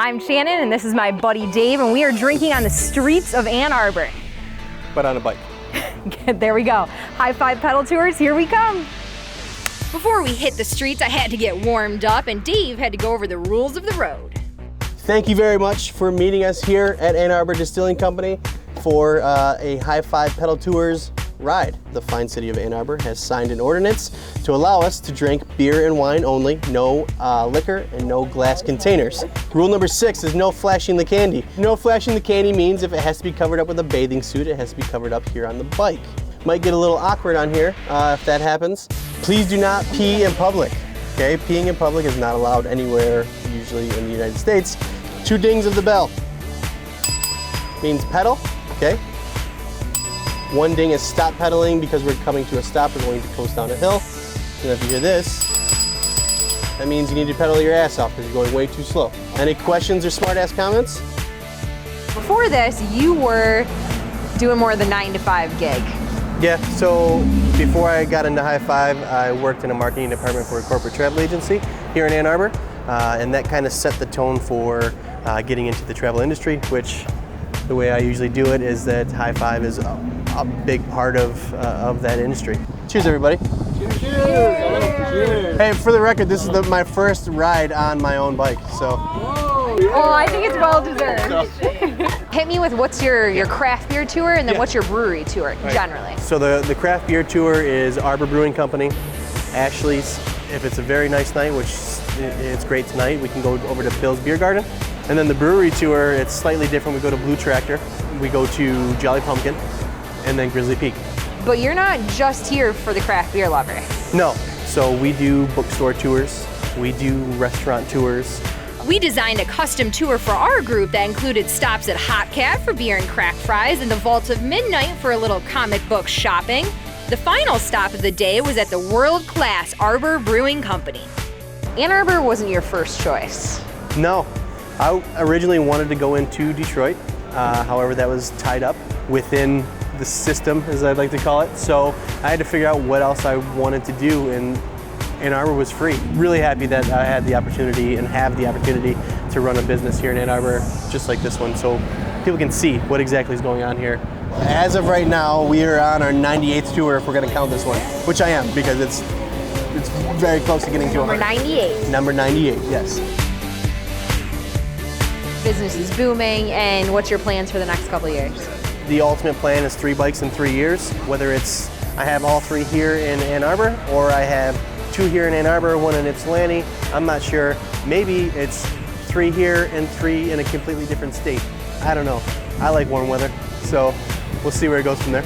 I'm Shannon, and this is my buddy Dave, and we are drinking on the streets of Ann Arbor. But on a bike. There we go. High five pedal tours, here we come. Before we hit the streets, I had to get warmed up, and Dave had to go over the rules of the road. Thank you very much for meeting us here at Ann Arbor Distilling Company for a High Five Pedal Tours ride. The fine city of Ann Arbor has signed an ordinance to allow us to drink beer and wine only, no liquor and no glass containers. Rule number 6 is no flashing the candy. No flashing the candy means if it has to be covered up with a bathing suit, it has to be covered up here on the bike. Might get a little awkward on here if that happens. Please do not pee in public, okay? Peeing in public is not allowed anywhere, usually in the United States. 2 dings of the bell means pedal, okay? 1 ding is stop pedaling because we're coming to a stop, we're going to coast down a hill. And if you hear this, that means you need to pedal your ass off because you're going way too slow. Any questions or smart ass comments? Before this, you were doing more of the 9-to-5 gig. Yeah, so before I got into High Five, I worked in a marketing department for a corporate travel agency here in Ann Arbor. And that kind of set the tone for getting into the travel industry, which the way I usually do it is that High Five is a big part of that industry. Cheers, everybody. Cheers. Cheers. Hey, for the record, this is my first ride on my own bike, so. Oh, I think it's well deserved. Hit me with what's your craft beer tour, and then what's your brewery tour, generally? So the craft beer tour is Arbor Brewing Company, Ashley's. If it's a very nice night, which it's great tonight, we can go over to Bill's Beer Garden. And then the brewery tour, it's slightly different. We go to Blue Tractor, we go to Jolly Pumpkin, and then Grizzly Peak. But you're not just here for the craft beer lover. No, so we do bookstore tours, we do restaurant tours. We designed a custom tour for our group that included stops at Hot Cat for beer and cracked fries and the Vault of Midnight for a little comic book shopping. The final stop of the day was at the world-class Arbor Brewing Company. Ann Arbor wasn't your first choice. No, I originally wanted to go into Detroit. However, that was tied up within the system, as I'd like to call it. So I had to figure out what else I wanted to do, and Ann Arbor was free. Really happy that I had the opportunity and have the opportunity to run a business here in Ann Arbor, just like this one, so people can see what exactly is going on here. As of right now, we are on our 98th tour, if we're going to count this one, which I am, because it's very close to getting to 100. Number 98. Number 98, yes. Business is booming, and what's your plans for the next couple of years? The ultimate plan is 3 bikes in 3 years, whether it's I have all 3 here in Ann Arbor, or I have 2 here in Ann Arbor, 1 in Ypsilanti. I'm not sure. Maybe it's 3 here and 3 in a completely different state. I don't know. I like warm weather, so we'll see where it goes from there.